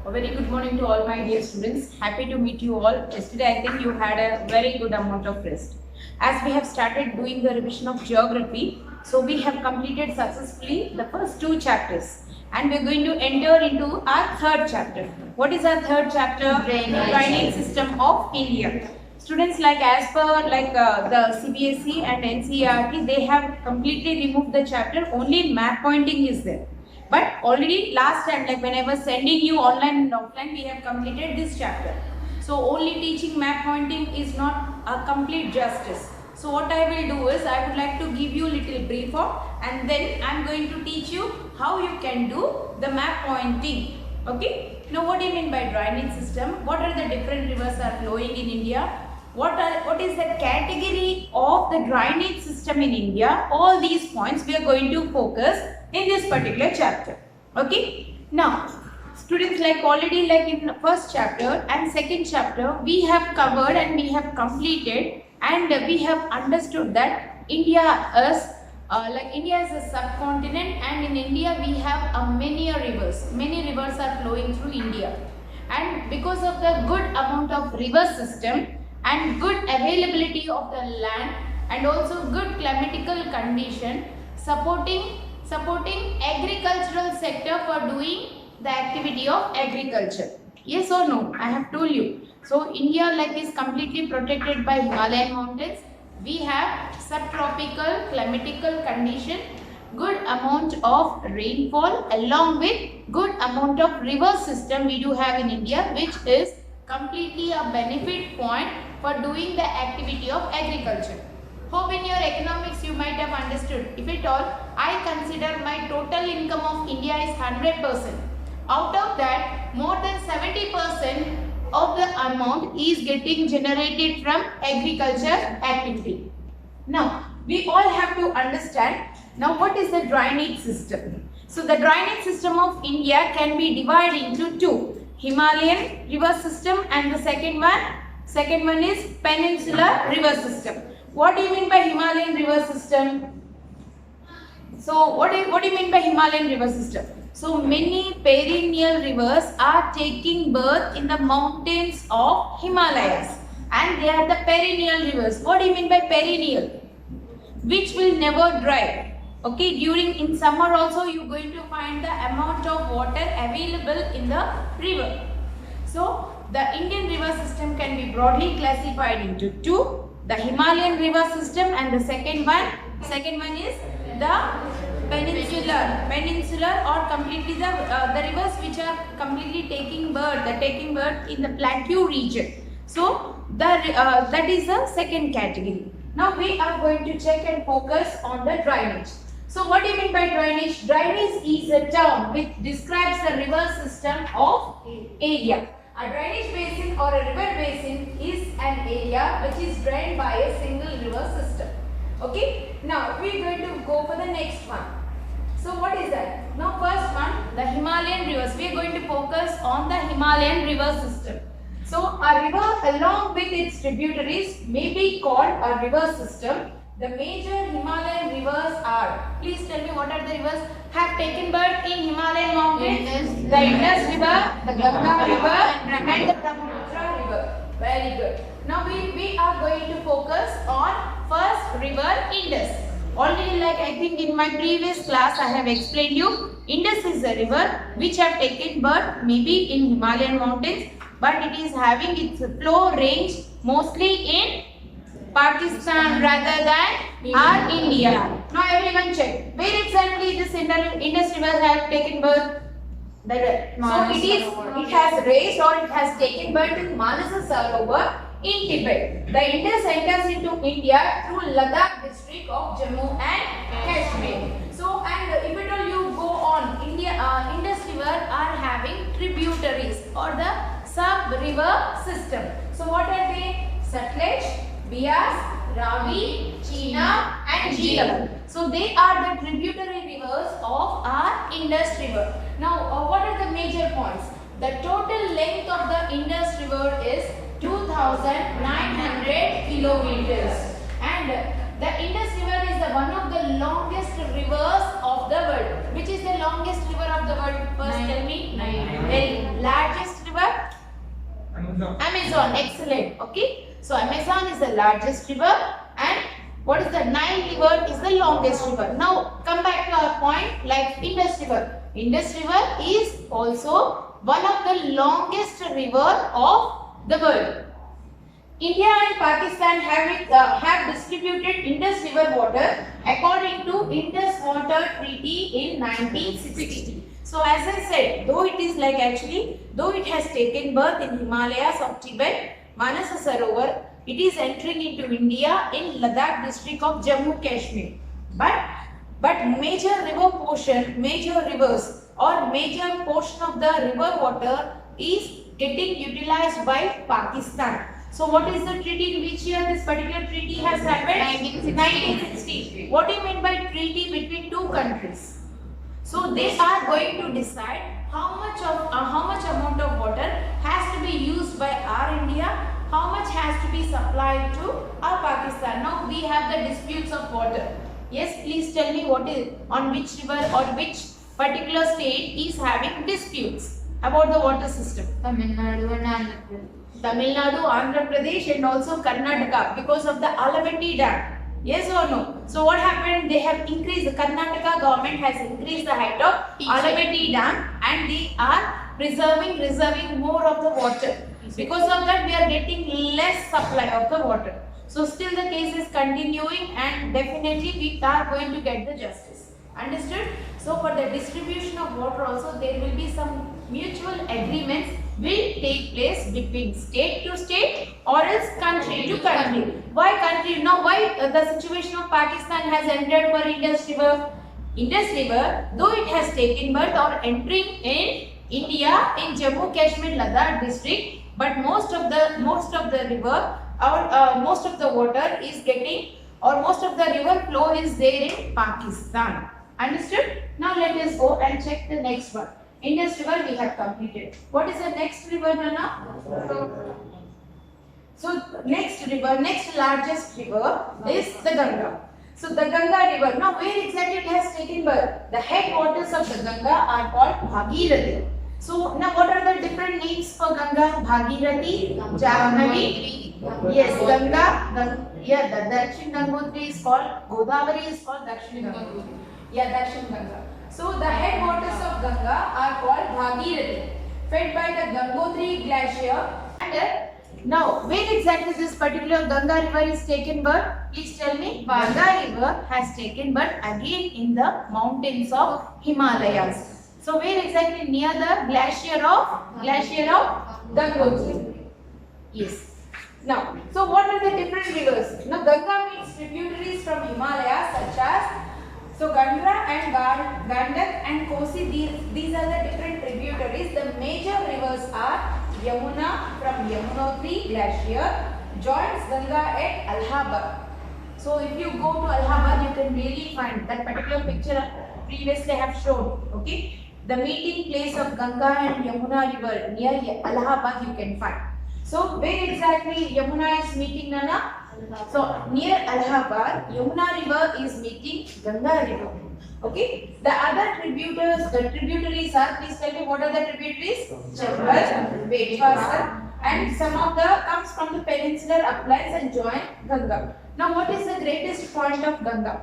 A very good morning to all my dear students. Happy to meet you all. Yesterday I think you had a very good amount of rest. As we have started doing the revision of geography, so we have completed successfully the first two chapters and we are going to enter into our third chapter. What is our third chapter? Drainage system of India. Students, like as per the CBSE and NCERT, they have completely removed the chapter. Only map pointing is there. But already last time, like when I was sending you online and offline, we have completed this chapter. So only teaching map pointing is not a complete justice. So what I will do is, I would like to give you a little brief on, and then I am going to teach you how you can do the map pointing. Okay. Now what do you mean by drainage system? What are the different rivers are flowing in India? What is the category of the drainage system in India? All these points we are going to focus in this particular chapter. Okay. Now, students, like already like in first chapter and second chapter, we have covered and we have completed and we have understood that India is India is a subcontinent, and in India we have many rivers. Many rivers are flowing through India, and because of the good amount of river system and good availability of the land and also good climatical condition, supporting agricultural sector for doing the activity of agriculture. Yes or no? I have told you. So India is completely protected by Himalayan mountains. We have subtropical climatical condition, good amount of rainfall along with good amount of river system we do have in India, which is completely a benefit point for doing the activity of agriculture. Hope in your economics you might have understood. If at all, I consider my total income of India is 100%. Out of that, more than 70% of the amount is getting generated from agriculture activity. Now, we all have to understand now what is the drainage system. So, the drainage system of India can be divided into two: Himalayan river system, and the second one is peninsular river system. What do you mean by Himalayan river system? So, what do you mean by Himalayan river system? So, many perennial rivers are taking birth in the mountains of Himalayas, and they are the perennial rivers. What do you mean by perennial? Which will never dry. Okay, in summer also you are going to find the amount of water available in the river. So, the Indian river system can be broadly classified into two: the Himalayan river system, and the second one is the peninsular or completely the rivers which are completely taking birth in the plateau region. So that is the second category. Now we are going to check and focus on the drainage. So what do you mean by drainage? Drainage is a term which describes the river system of area. A drainage basin or a river basin is an area which is drained by a single river system. Okay. Now we are going to go for the next one. So what is that? Now first one, the Himalayan rivers. We are going to focus on the Himalayan river system. So a river along with its tributaries may be called a river system. The major Himalayan rivers are, please tell me what are the rivers have taken birth in Himalayan mountains? The Indus river, the Ganga river, and the Brahmaputra river. Very good. Now we are going to focus on first river, Indus. Already, I think in my previous class I have explained you, Indus is a river which have taken birth maybe in Himalayan mountains, but it is having its flow range mostly in Pakistan rather than our India. Now everyone check, where exactly this Indus river have taken birth? So it has raised or it has taken birth in Manasa Sarovar in Tibet. The Indus enters into India through Ladakh district of Jammu and Kashmir. So, and if at all you go on, Indus river are having tributaries or the sub-river system. So, what are they? Satluj, Beas, Ravi, Chenab and Jhelum. So, they are the tributary rivers of our Indus river. Now, what are the major points? The total length of the Indus river is 2,900 kilometers, and the Indus river is one of the longest rivers of of the world. Which is the longest river of the world? First tell me. Very largest river? Amazon. Excellent. Okay. So Amazon is the largest river, and what is the Nile river is the longest river. Now come back to our point, like Indus River. Indus River is also one of the longest river of the world. India and Pakistan have distributed Indus River water according to Indus Water Treaty in 1960. So as I said, though it has taken birth in Himalayas of Tibet, Manas Sarovar, it is entering into India in Ladakh district of Jammu Kashmir. But major rivers or major portion of the river water is getting utilized by Pakistan. So what is the treaty? In which year this particular treaty has happened? 1960. What do you mean by treaty between two countries? So they are going to decide how much amount of water has to be used by our India, how much has to be supplied to our Pakistan. Now we have the disputes of water. Yes, please tell me what is on which river or which particular state is having disputes about the water system. Tamil Nadu and Andhra Pradesh. Tamil Nadu, Andhra Pradesh and also Karnataka because of the Alavati Dam. Yes or no? So what happened? They have increased, the Karnataka government has increased the height of Alavati Dam and they are reserving more of the water. Because of that we are getting less supply of the water. So still the case is continuing and definitely we are going to get the justice. Understood? So for the distribution of water also there will be some mutual agreements will take place between state to state or else country to country. Why country? Now why the situation of Pakistan has entered for Indus River? Indus River, though it has taken birth or entering in India in Jammu Kashmir Ladakh district, but most of the river or most of the water is getting or most of the river flow is there in Pakistan. Understood? Now let us go and check the next one. Indus River we have completed. What is the next river, Nana? So next largest river is the Ganga. So the Ganga river. Now where exactly it has taken birth? The headwaters of the Ganga are called Bhagirathi. So now what are the different names for Ganga? Bhagirathi, Jahnavi. Yes, Ganga. Yeah, the Dakshin Gangotri is called. Godavari is called Dakshin Gangotri. Yeah, Dakshin Ganga. So the headwaters of Ganga are called Bhagirathi, fed by the Gangotri glacier. And now, where exactly this particular Ganga river is taken birth? Please tell me. Ganga river has taken birth again in the mountains of Himalayas. So where exactly? Near the glacier of Gangotri. Yes. Now, so what are the different rivers? Now Ganga means tributaries from Himalayas such as Gandhra and Gandak and Kosi, these are the different tributaries. The major rivers are Yamuna from Yamunotri glacier, joins Ganga at Allahabad. So if you go to Allahabad, you can really find that particular picture previously I have shown. Okay, the meeting place of Ganga and Yamuna river near Allahabad you can find. So where exactly Yamuna is meeting, Nana? So near Allahabad, Yamuna river is meeting Ganga river. Okay. The other tributaries are, please tell me what are the tributaries? Chambal, Bedwasar, and some of the comes from the peninsular uplands and join Ganga. Now what is the greatest point of Ganga?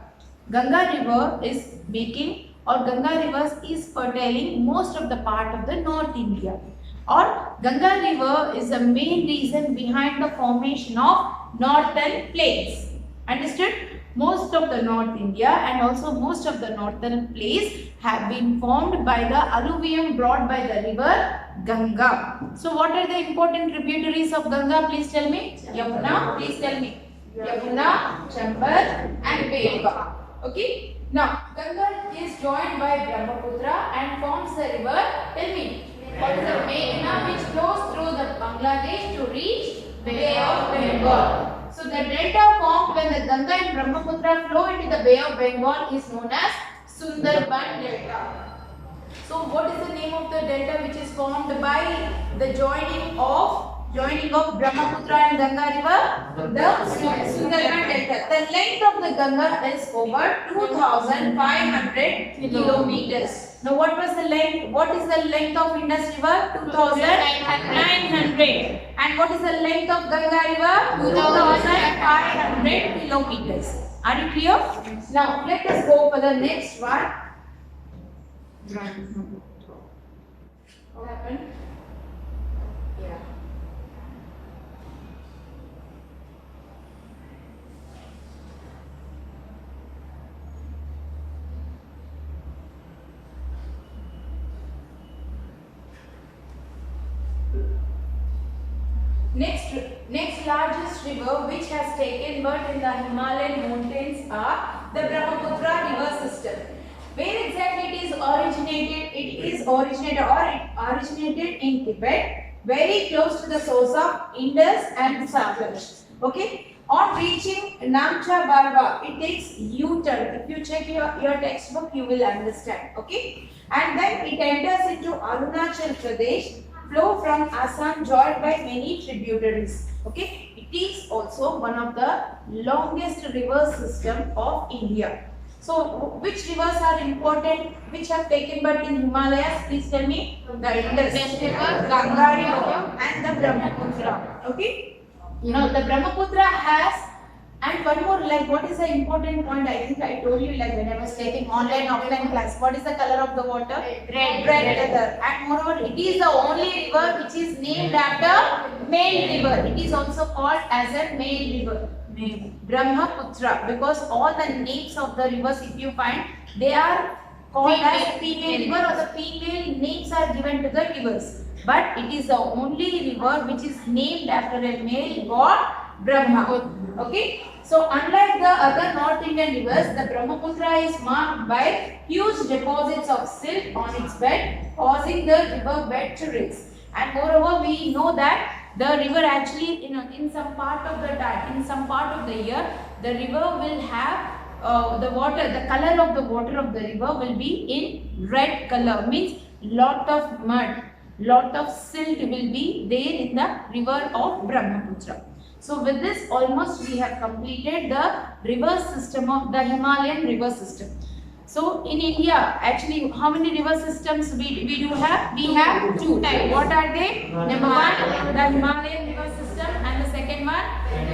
Ganga river is making or Ganga rivers is fertiling most of the part of the North India. Or Ganga river is the main reason behind the formation of northern plains. Understood? Most of the North India and also most of the northern plains have been formed by the alluvium brought by the river Ganga. So what are the important tributaries of Ganga? Please tell me. Yamuna, please tell me. Yamuna, Chambal and Bedwa. Okay. Now Ganga is joined by Brahmaputra and forms the river. Tell me. What is the Meghna which flows through the Bangladesh to reach Bay of Bengal. So the delta formed when the Ganga and Brahmaputra flow into the Bay of Bengal is known as Sundarban Delta. So what is the name of the delta which is formed by the joining of joining of Brahmaputra and Ganga river, the Sundarban Delta. The length of the Ganga is over 2,500 kilometers. Now, what was the length? What is the length of Indus River? 2,900. And what is the length of Ganga River? 2,500 kilometers. Are you clear? Now, let us go for the next one. What happened? Yeah. Next largest river which has taken birth in the Himalayan mountains are the Brahmaputra river system. Where exactly it is originated? It originated in Tibet, very close to the source of Indus and Satluj. Okay. On reaching Namcha Barwa, it takes U-turn. If you check your textbook, you will understand. Okay. And then it enters into Arunachal Pradesh, flow from Assam, joined by many tributaries. Okay. It is also one of the longest river system of India. So, which rivers are important, which have taken birth in Himalayas? Please tell me. The Indus River, Ganga River, and the Brahmaputra. Okay. Now, the Brahmaputra has, and one more, like, what is the important point? I think I told you, like, when I was taking online, offline class. What is the color of the water? Red color. And moreover, it is the only river which is named after male river. It is also called as a male river. Brahmaputra, because all the names of the rivers, if you find, they are called as female river, or the female names are given to the rivers. But it is the only river which is named after a male god, Brahma. Okay. So unlike the other North Indian rivers, the Brahmaputra is marked by huge deposits of silt on its bed, causing the river bed to rise. And moreover, we know that the river actually, in some part of the time, in some part of the year, the river will have the color of the water of the river will be in red color, means lot of mud, lot of silt will be there in the river of Brahmaputra. So with this, almost we have completed the river system of the Himalayan river system. So in India, actually, how many river systems we do have? We have two types. What are they? Number one, the Himalayan river system, and the second one,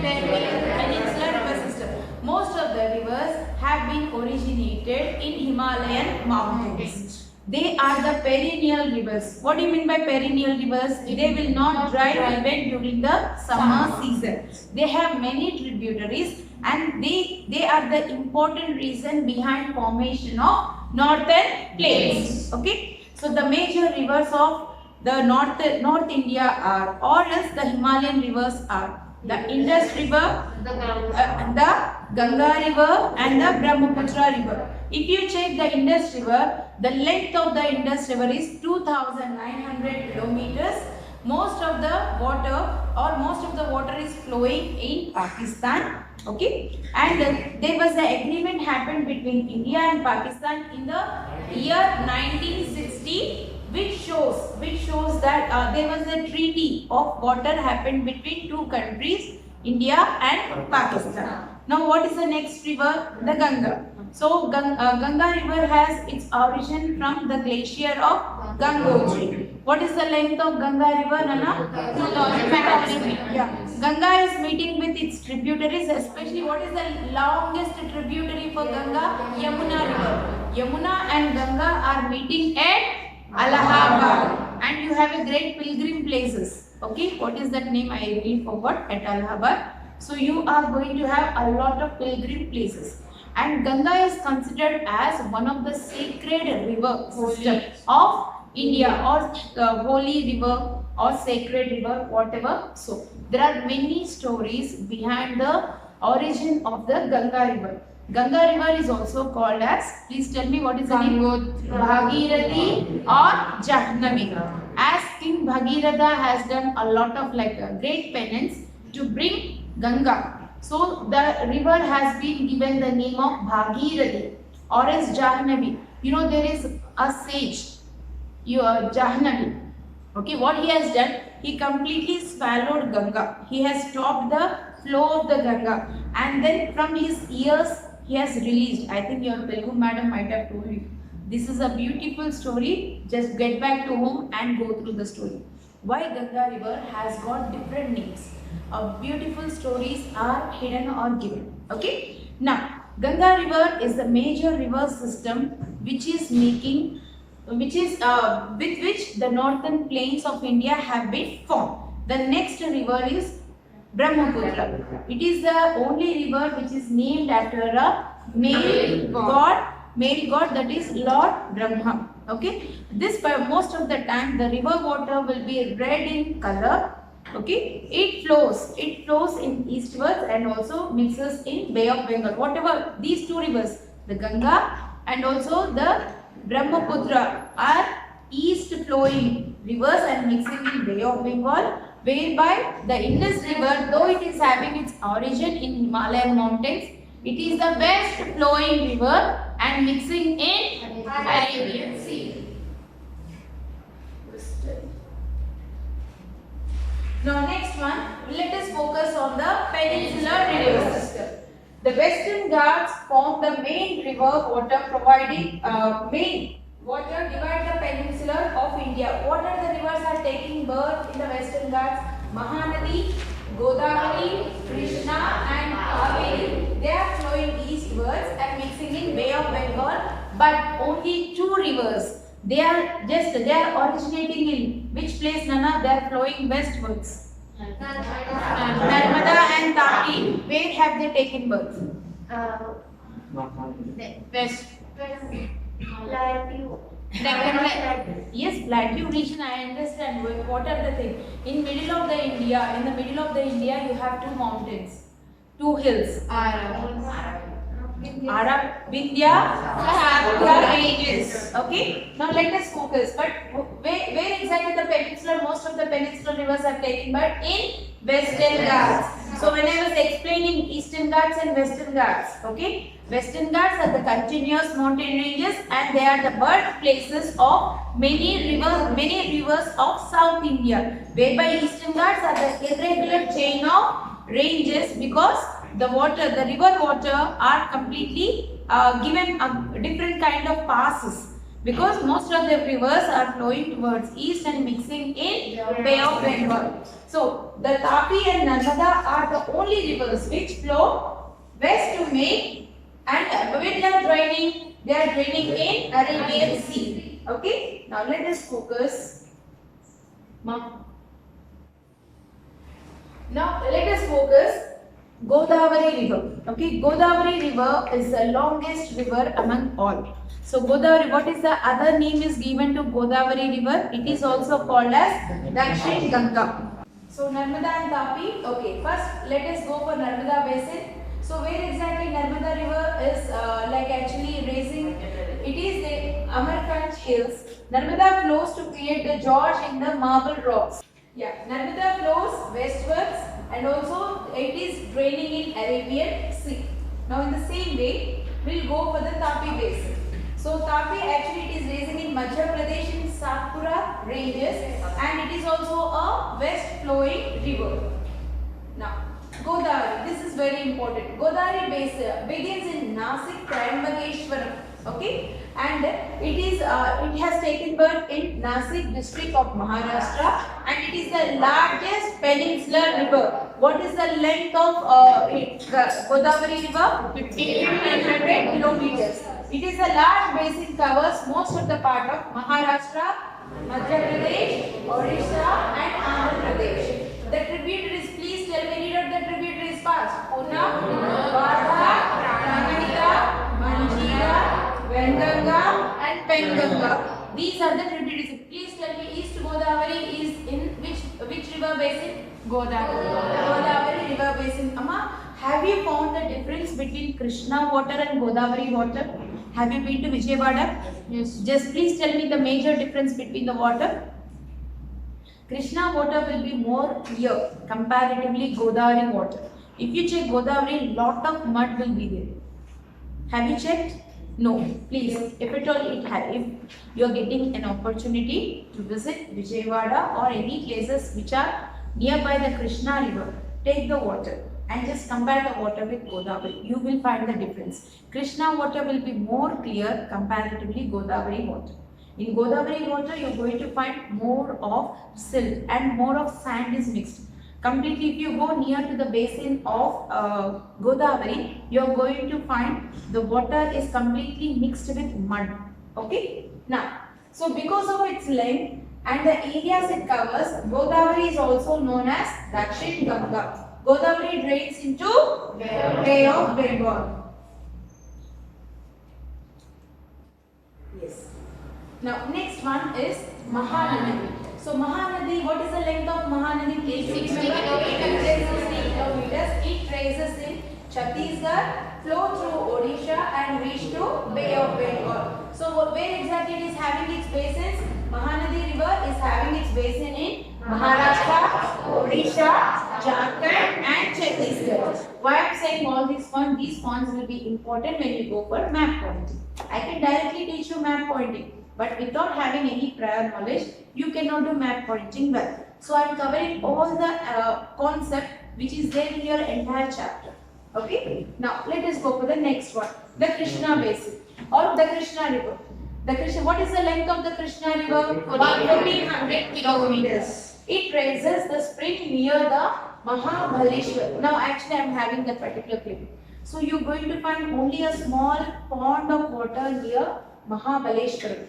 peninsular river system. Most of the rivers have been originated in Himalayan mountains. They are the perennial rivers. What do you mean by perennial rivers? They will not dry even during the summer season. They have many tributaries, and they are the important reason behind formation of northern plains. Okay. So the major rivers of the North India are, or else the Himalayan rivers are the Indus River, the Ganga River, and the Brahmaputra River. If you check the Indus River, the length of the Indus River is 2,900 kilometers. Most of the water is flowing in Pakistan. Okay, and there was an agreement happened between India and Pakistan in the year 1960, which shows that there was a treaty of water happened between two countries, India and Pakistan. Now, what is the next river? The Ganga. So, Ganga river has its origin from the glacier of Gangotri. What is the length of Ganga river, Nana? 2,500 feet. Yeah. Ganga is meeting with its tributaries, especially what is the longest tributary for Ganga? Yamuna river. Yamuna and Ganga are meeting at Allahabad, and you have a great pilgrim places. Okay, what is that name? I really forgot. At Allahabad. So you are going to have a lot of pilgrim places. And Ganga is considered as one of the sacred river system of India, or holy river or sacred river, whatever. So there are many stories behind the origin of the Ganga river. Ganga river is also called as, please tell me what is the name? Bhagirathi or Jahnavi. As King Bhagirath has done a lot of great penance to bring Ganga. So the river has been given the name of Bhagirathi or as Jahnavi. You know, there is a sage, Jahnavi. Okay, what he has done? he completely swallowed Ganga. He has stopped the flow of the Ganga, and then from his ears he has released. I think your Telugu madam might have told you. This is a beautiful story. Just get back to home and go through the story. Why Ganga river has got different names. Beautiful stories are hidden or given. Okay. Now, Ganga river is the major river system which is making, with which the northern plains of India have been formed. The next river is Brahmaputra. It is the only river which is named after a male god, that is Lord Brahma. Okay, this most of the time the river water will be red in color. Okay, it flows in eastwards and also mixes in Bay of Bengal. Whatever these two rivers, the Ganga and also the Brahmaputra, are east flowing rivers and mixing in Bay of Bengal, whereby the Indus river, though it is having its origin in Himalayan mountains, it is the west flowing river and mixing in Arabian Sea. Now next one, let us focus on the peninsular river system. The Western Ghats form the main river water providing main water divide the peninsula of India. What are the rivers are taking birth in the Western Ghats? Mahanadi, Godavari, Krishna and Kaveri. They are flowing eastwards and mixing in Bay of Bengal, but only two rivers. They are originating in which place, Nana? They are flowing westwards. Narmada and Tapi. Where have they taken birth? West. Yes, plateau region. I understand. What are the things? In the middle of the India, you have two mountains, two hills. Vindhya, Sahagra ranges. Okay. Now let us focus. But where exactly the peninsula? Most of the peninsular rivers have taken birth in Western Ghats. So when I was explaining Eastern Ghats and Western Ghats, okay, Western Ghats are the continuous mountain ranges and they are the birthplaces of many rivers of South India. Whereby Eastern Ghats are the irregular chain of ranges because the river water are completely given a different kind of passes. Because most of the rivers are flowing towards east and mixing in Bay of Bengal. So the Tapi and Narmada are the only rivers which flow west to make, and when they are draining in Arabian Sea. Okay. Now let us focus. Now let us focus Godavari river. Okay, Godavari river is the longest river among all. So Godavari, what is the other name is given to Godavari river? It is also called as Dakshin Ganga. So Narmada and Tapi. Okay, first let us go for Narmada basin. So where exactly Narmada river is actually raising? It is the Amarkanch hills. Narmada flows to create the gorge in the marble rocks. Yeah, Narmada flows westwards and also it is draining in Arabian Sea. Now in the same way, we will go for the Tapi basin. So Tapi actually it is raising in Madhya Pradesh in Satpura ranges and it is also a west flowing river. Now Godavari, this is very important. Godavari basin begins in Nasik Trimbakeshwaram. Okay, and it has taken birth in Nasik district of Maharashtra and it is the largest peninsular river. What is the length of Godavari river? 1500 kilometers. It is a large basin, covers most of the part of Maharashtra, Madhya Pradesh, Odisha and Andhra Pradesh. The tributaries, please tell me, read out the tributaries fast. Una, Vardha, Pranamita, Manjira, Venganga and Penganga. These are the tributaries. Please tell me, East Godavari is in which river basin? Godavari river basin. Amma, have you found the difference between Krishna water and Godavari water? Have you been to Vijayawada? Yes. Just please tell me the major difference between the water. Krishna water will be more clear comparatively Godavari water. If you check Godavari, lot of mud will be there. Have you checked? No, please, if at all if you are getting an opportunity to visit Vijayawada or any places which are nearby the Krishna river, take the water and just compare the water with Godavari. You will find the difference. Krishna water will be more clear comparatively Godavari water. In Godavari water, you are going to find more of silt and more of sand is mixed. Completely, if you go near to the basin of Godavari, you are going to find the water is completely mixed with mud. Okay. Now, so because of its length and the areas it covers, Godavari is also known as Dakshin Ganga. Godavari drains into Bay of Bengal. Yes. Now, next one is Mahanadi. So, Mahanadi, what is the length of Mahanadi? Please 60 kilometers. 60 kilometers. It rises in Chhattisgarh, flow through Odisha and reach to Bay of Bengal. So, where exactly it is having its basins? Mahanadi river is having its basin in Maharashtra, Odisha, Jharkhand and Chhattisgarh. Why I am saying all these points? These points will be important when you go for map pointing. I can directly teach you map pointing. But without having any prior knowledge, you cannot do map pointing well. So I am covering all the concept which is there in your entire chapter. Okay. Now let us go for the next one. The Krishna basin or the Krishna river. The Krishna. What is the length of the Krishna river? 1400 kilometers. It raises the spring near the Mahabaleshwar. Now actually I am having that particular clip. So you are going to find only a small pond of water near Mahabaleshwar.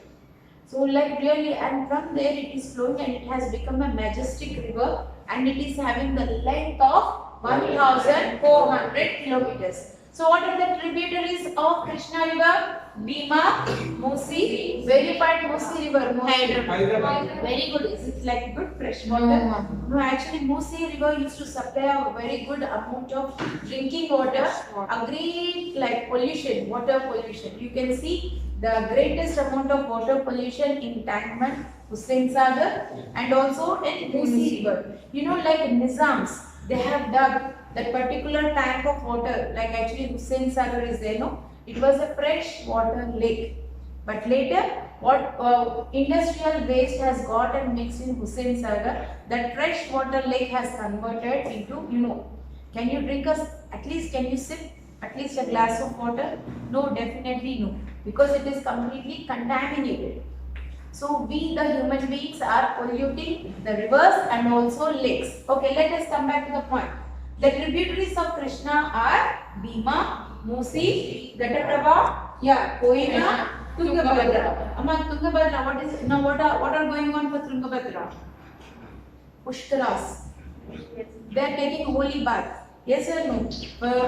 So like really, and from there it is flowing and it has become a majestic river and it is having the length of 1400 kilometers. So what are the tributaries of Krishna river? Bhima, Musi. Where you find Musi river? Hyderabad. Very good. Is it like good fresh water? No, actually Musi river used to supply a very good amount of drinking water. A great like pollution, water pollution. You can see the greatest amount of water pollution in Tankman, Hussain Sagar and also in Musi river. You know, like Nizams, they have dug that particular tank of water, like actually Hussain Sagar is there, no? It was a fresh water lake. But later, what industrial waste has got and mixed in Hussain Sagar, that fresh water lake has converted into, you know, can you drink at least can you sip at least a glass of water? No, definitely no, because it is completely contaminated. So we the human beings are polluting the rivers and also lakes. Okay, let us come back to the point. The tributaries of Krishna are Bhima, Musi, Ghataprabha, Koyna, Tungabhadra. Among Tungabhadra, what are going on for Tungabhadra? Pushkaras. They are taking holy bath. Yes or no?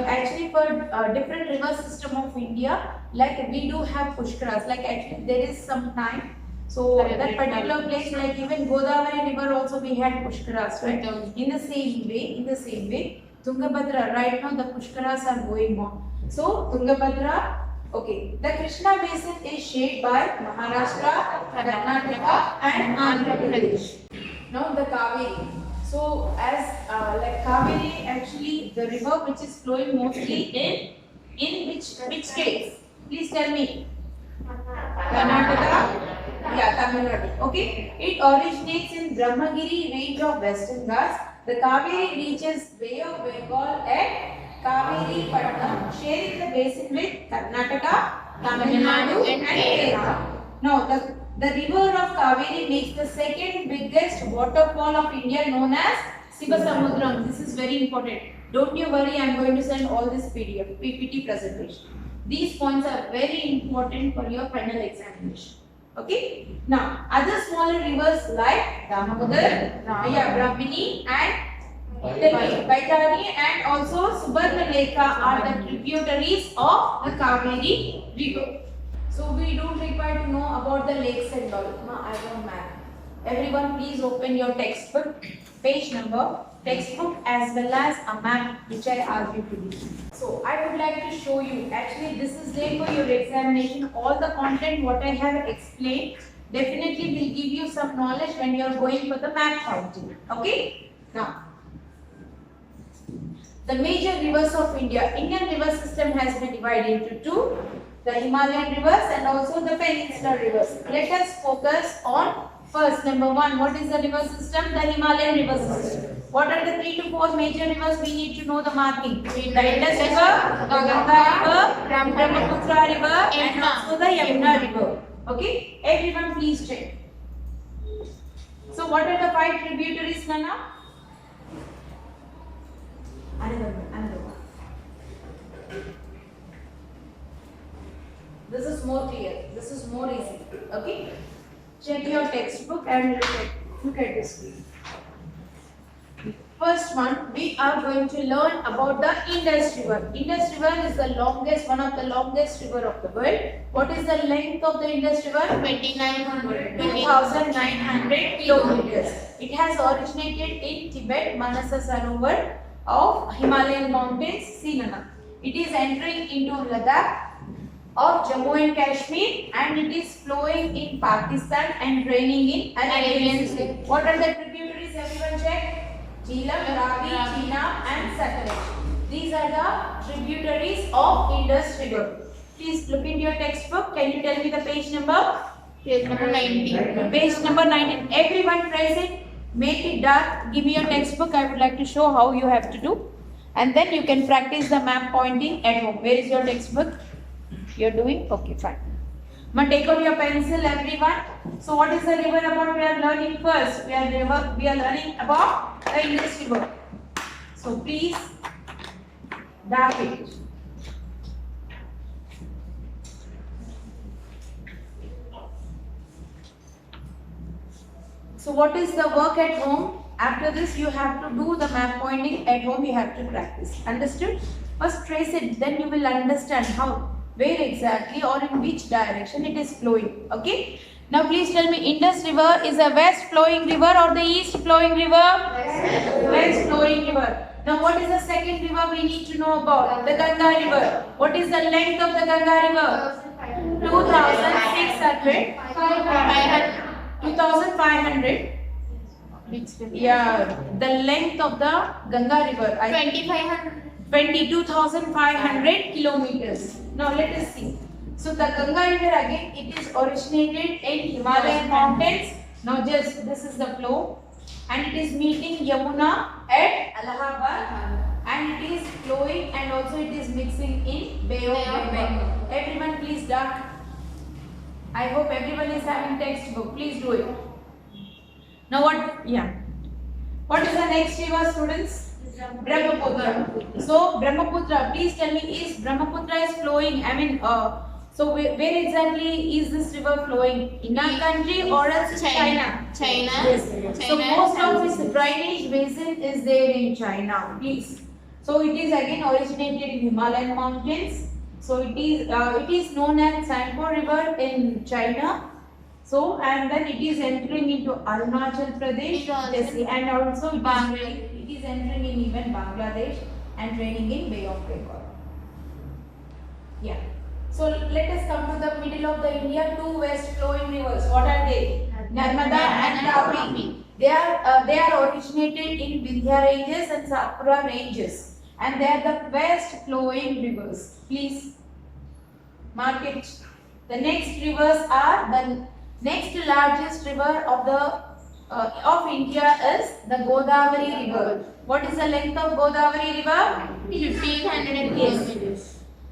Actually, for different river system of India, like we do have Pushkaras. Like actually, there is some time. So that particular place, like even Godavari river, also we had Pushkaras, right? In the same way, Tungabhadra. Right now, the Pushkaras are going on. So Tungabhadra. Okay, the Krishna basin is shaped by Maharashtra, Karnataka, and Andhra Pradesh. Now the Kaveri. So as like Kaveri, actually the river which is flowing mostly in which states? Please tell me. Karnataka. Tamil Nadu. Okay. It originates in Brahmagiri range of Western Ghats. The Kaveri reaches Bay of Bengal at Kaveri Patnam, sharing the basin with Karnataka, Tamil Nadu and Kerala. Now the river of Kaveri makes the second biggest waterfall of India known as Sivasamudram. This is very important. Don't you worry, I am going to send all this PDF, PPT presentation. These points are very important for your final examination. Okay. Now, other smaller rivers like Damodar, Brahmini and Baitani and also Subarnalekha are the tributaries of the Kaveri river. So we don't require to know about the lakes and all. No, I don't map. Everyone please open your textbook, page number, textbook as well as a map which I asked you to do. So I would like to show you, actually this is there for your examination. All the content what I have explained definitely will give you some knowledge when you are going for the map counting. Okay? Now, the major rivers of India. Indian river system has been divided into two. the Himalayan rivers and also the peninsular rivers. Let us focus on first, number one, what is the river system? The Himalayan river system. What are the 3 to 4 major rivers? We need to know the marking. The Indus River, Ganga River, Brahmaputra River and also the Yamuna River. Okay, everyone please check. So what are the 5 tributaries, Nana? Another one. This is more clear. This is more easy. Okay. Check your textbook and look at this please. First one, we are going to learn about the Indus River. Indus River is the longest, one of the longest river of the world. What is the length of the Indus River? 2,900 kilometers. It has originated in Tibet, Manasa Sarovar of Himalayan mountains, Sinana. It is entering into Ladakh of Jammu and Kashmir and it is flowing in Pakistan and draining in Arabian Sea. What are the tributaries? Everyone check. Jhelum, Ravi, Chenab and Satluj. These are the tributaries of Indus River. Please look into your textbook. Can you tell me the page number? Page number 19. Page number 19. Everyone present, make it dark. Give me your textbook. I would like to show how you have to do. And then you can practice the map pointing at home. Where is your textbook? You're doing? Okay, fine. Now take out your pencil, everyone. So what is the river about? We are learning first. We are learning about the Indus River. So please dark it. So what is the work at home? After this you have to do the map pointing at home. You have to practice. Understood? First trace it, then you will understand how, where exactly or in which direction it is flowing. Okay. Now please tell me, Indus River is a west flowing river or the east flowing river? West flowing river. Now what is the second river we need to know about? The Ganga River. What is the length of the Ganga River? 2,600. 2,500. Yeah, the length of the Ganga River. 22,500 kilometers. Now let us see. So the Ganga River again, it is originated in Himalayan mountains. Now just this is the flow, and it is meeting Yamuna at Allahabad, and it is flowing and also it is mixing in Bay of Bengal. Everyone please dark. I hope everyone is having textbook. Please do it. Now what? Yeah. What is the next river, students? Brahmaputra. So Brahmaputra, please tell me, is Brahmaputra is flowing? I mean, so where exactly is this river flowing? In our country or else China? China. Yes. So most of its drainage basin is there in China. Please. So it is again originated in Himalayan mountains. So it is known as Sangpo River in China. So and then it is entering into Arunachal Pradesh, and also it is entering in even Bangladesh and draining in Bay of Bengal. Yeah. So let us come to the middle of the India. Two west flowing rivers. What are they? Narmada and Ravi. They are originated in Vindhya ranges and Satpura ranges, and they are the west flowing rivers. Please mark it. The next rivers are the next largest river of India is the Godavari River. What is the length of Godavari River? 1,500 Yes. kilometers.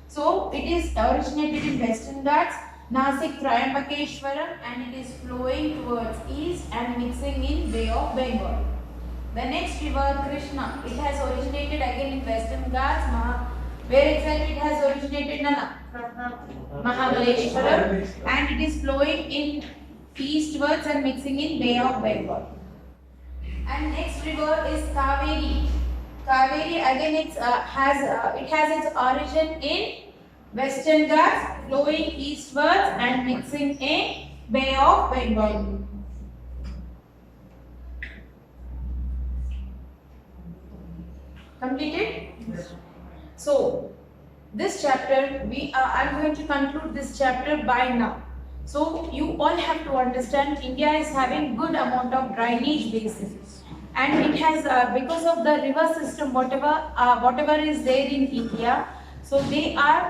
So it is originated in Western Ghats, Nasik, Triambakeshwaram, and it is flowing towards east and mixing in Bay of Bengal. The next river, Krishna, it has originated again in Western Ghats. Where exactly it has originated? Nana? Mahabaleshwaram, and it is flowing in eastwards and mixing in Bay of Bengal. And next river is Kaveri. Kaveri again it has its origin in Western Ghats, flowing eastwards and mixing in Bay of Bengal. Completed? So this chapter I'm going to conclude this chapter by now. So you all have to understand India is having good amount of drainage basins, and it has because of the river system whatever is there in India. So they are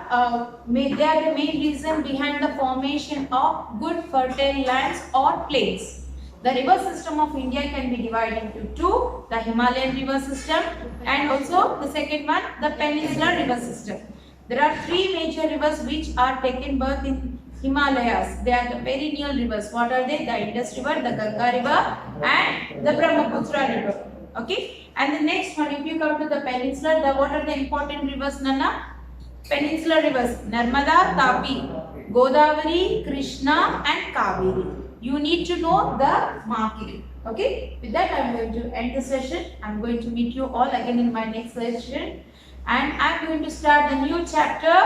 they are the main reason behind the formation of good fertile lands or plains. The river system of India can be divided into two: the Himalayan river system and also the second one, the peninsular river system. There are three major rivers which are taken birth in Himalayas. They are the perennial rivers. What are they? The Indus River, the Ganga River, and the Brahmaputra River. Okay. And the next one, if you come to the peninsular, what are the important rivers, Nana? Peninsular rivers: Narmada, Tapi, Godavari, Krishna, and Kaveri. You need to know the marking. Okay. With that, I am going to end the session. I am going to meet you all again in my next session. And I am going to start the new chapter,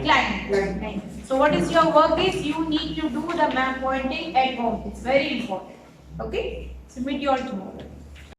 climate. So what is your work is, you need to do the map pointing at home. It's very important. Okay. So meet you all tomorrow.